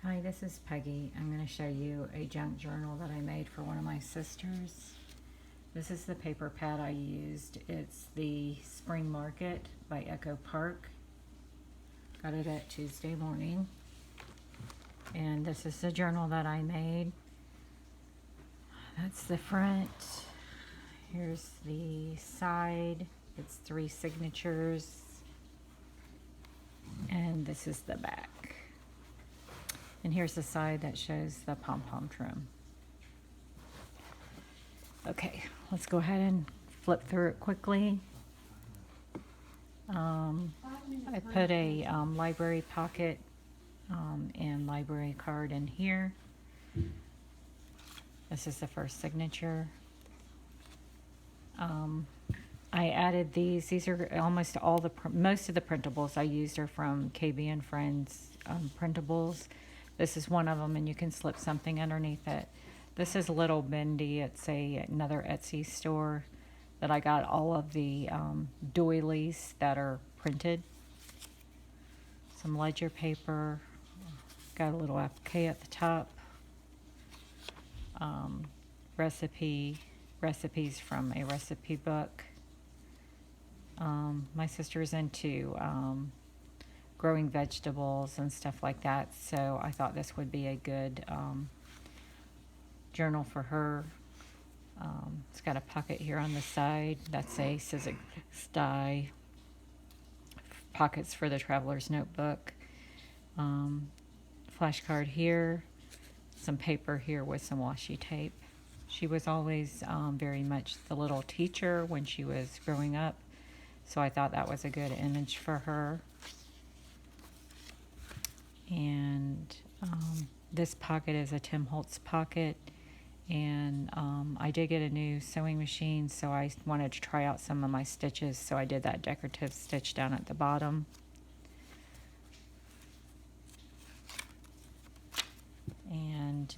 Hi, this is Peggy. I'm going to show you a junk journal that I made for one of my sisters. This is the paper pad I used. It's the Spring Market by Echo Park. Got it at Tuesday morning. And this is the journal that I made. That's the front. Here's the side. It's 3 signatures. And this is the back. And here's the side that shows the pom-pom trim. Okay, let's go ahead and flip through it quickly. I put a library pocket and library card in here. This is the first signature. I added these. These are almost all most of the printables I used are from KBandFriends Printables. This is one of them, and you can slip something underneath it. This is littlebindy. It's another Etsy store that I got all of the doilies that are printed. Some ledger paper. Got a little applique at the top. Recipes from a recipe book. My sister's into growing vegetables and stuff like that, so I thought this would be a good journal for her. It's got a pocket here on the side. That's a scissor die. Pockets for the traveler's notebook. Flashcard here. Some paper here with some washi tape. She was always very much the little teacher when she was growing up, so I thought that was a good image for her. And this pocket is a Tim Holtz pocket, and I did get a new sewing machine, so I wanted to try out some of my stitches, so I did that decorative stitch down at the bottom. And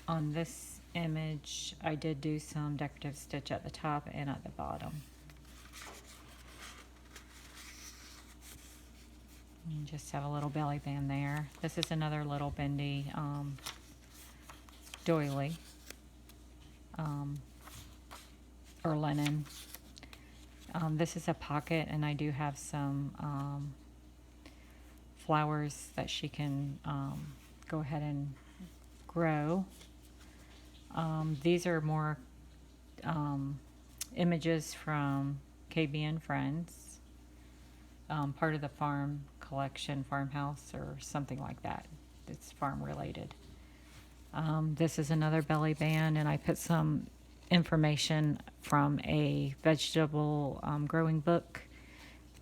on this image I did do some decorative stitch at the top and at the bottom. You just have a little belly band there. This is another littlebindy doily or linen. This is a pocket, and I do have some flowers that she can go ahead and grow. These are more images from KBandFriends, part of the farm collection, farmhouse or something like that. It's farm related. This is another belly band, and I put some information from a vegetable growing book,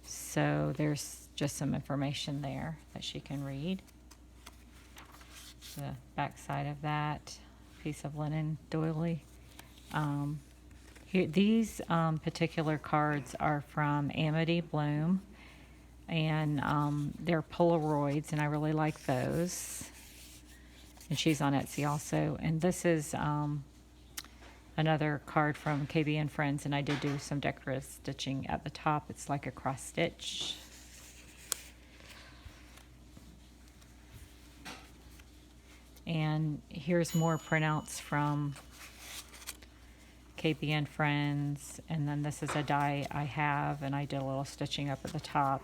so there's just some information there that she can read. The back side of that piece of linen doily. These particular cards are from AmityBloom, and they're Polaroids, and I really like those. And she's on Etsy also. And this is another card from KBandFriends, and I did do some decorative stitching at the top. It's like a cross stitch. And here's more printouts from KBandFriends, and then this is a die I have, and I did a little stitching up at the top,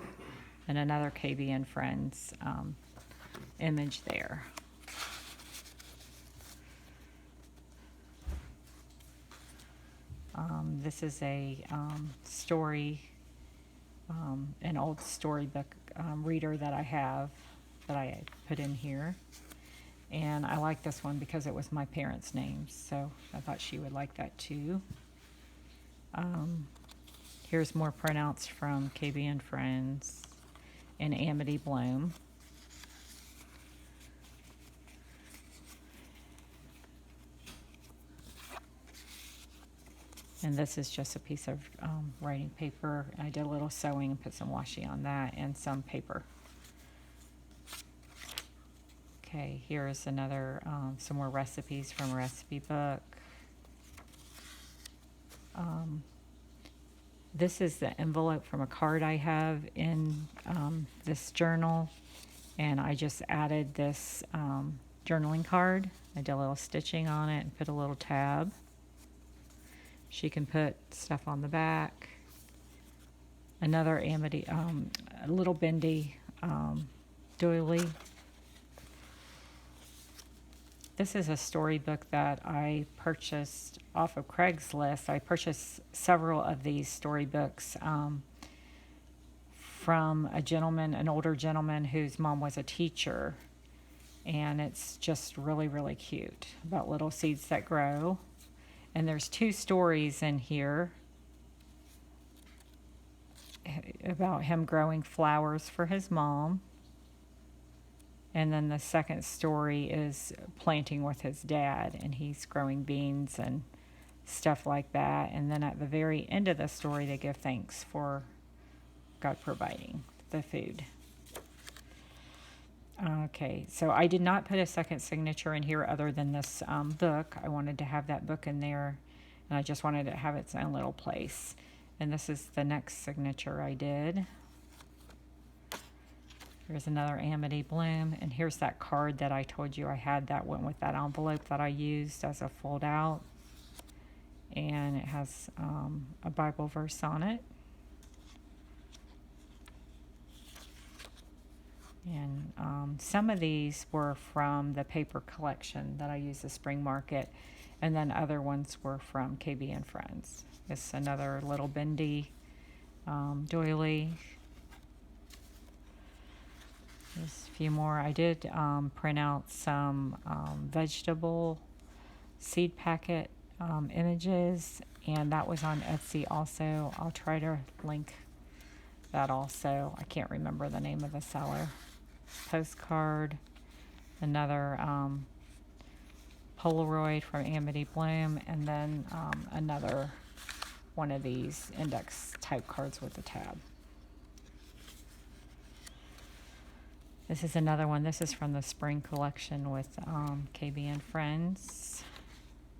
and another KBandFriends image there. This is a story, an old storybook reader that I have that I put in here. And I like this one because it was my parents' names, so I thought she would like that too. Here's more printouts from KBandFriends and AmityBloom. And this is just a piece of writing paper. I did a little sewing and put some washi on that and some paper. Okay, here's another, some more recipes from a recipe book. This is the envelope from a card I have in this journal, And I just added this journaling card. I did a little stitching on it and put a little tab. She can put stuff on the back. Another Amity, a little bendy doily. This is a storybook that I purchased off of Craigslist. I purchased several of these storybooks from a gentleman, an older gentleman whose mom was a teacher. And it's just really, really cute about little seeds that grow. And there's 2 stories in here about him growing flowers for his mom. And then the second story is planting with his dad, and he's growing beans and stuff like that. And then at the very end of the story, they give thanks for God providing the food. Okay, so I did not put a second signature in here other than this book. I wanted to have that book in there, and I just wanted to have its own little place. And this is the next signature I did. Here's another AmityBloom, and here's that card that I told you I had that went with that envelope that I used as a fold out. And it has a Bible verse on it. And some of these were from the paper collection that I used at Spring Market, and then other ones were from KBandFriends. It's another little bendy doily. There's a few more. I did print out some vegetable seed packet images, and that was on Etsy also. I'll try to link that also. I can't remember the name of the seller. Postcard, another Polaroid from AmityBloom, and then another one of these index type cards with a tab. This is another one. This is from the spring collection with KBandFriends.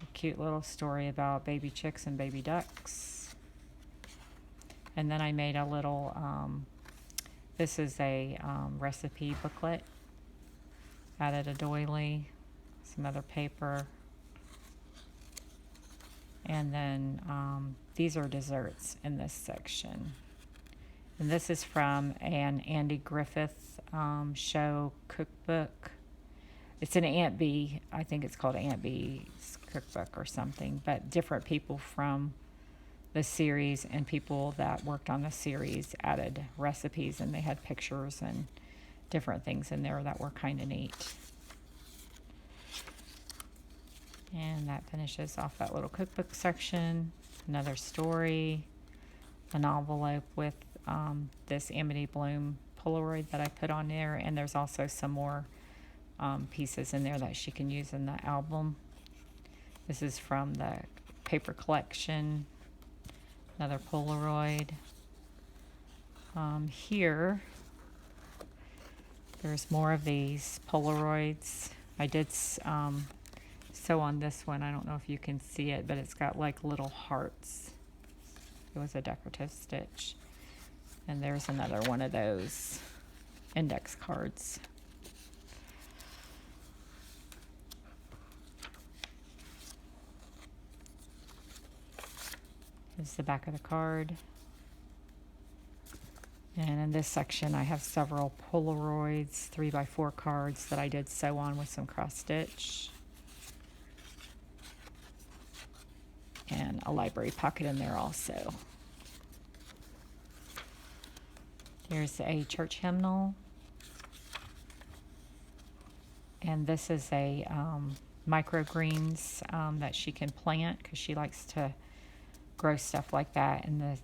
A cute little story about baby chicks and baby ducks. And then I made a little, this is a recipe booklet. Added a doily, some other paper. And then these are desserts in this section. And this is from an Andy Griffith show cookbook. It's an Aunt Bee. I think it's called Aunt Bee's cookbook or something. But different people from the series and people that worked on the series added recipes, and they had pictures and different things in there that were kind of neat. And that finishes off that little cookbook section. Another story, an envelope with this AmityBloom Polaroid that I put on there, and there's also some more pieces in there that she can use in the album. This is from the paper collection. Another Polaroid. Here, there's more of these Polaroids. I did sew on this one. I don't know if you can see it, but it's got like little hearts. It was a decorative stitch. And there's another one of those index cards. This is the back of the card. And in this section I have several Polaroids, 3x4 cards that I did sew on with some cross stitch. And a library pocket in there also. Here's a church hymnal. And this is a microgreens that she can plant because she likes to grow stuff like that. And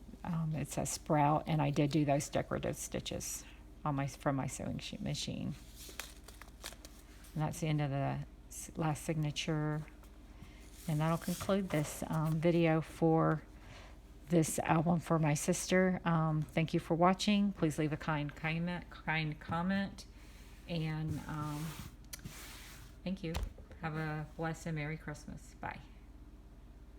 it's a sprout, and I did do those decorative stitches on from my sewing machine. And that's the end of the last signature. And that'll conclude this video for this album for my sister. Thank you for watching. Please leave a kind comment. And thank you. Have a blessed and Merry Christmas. Bye.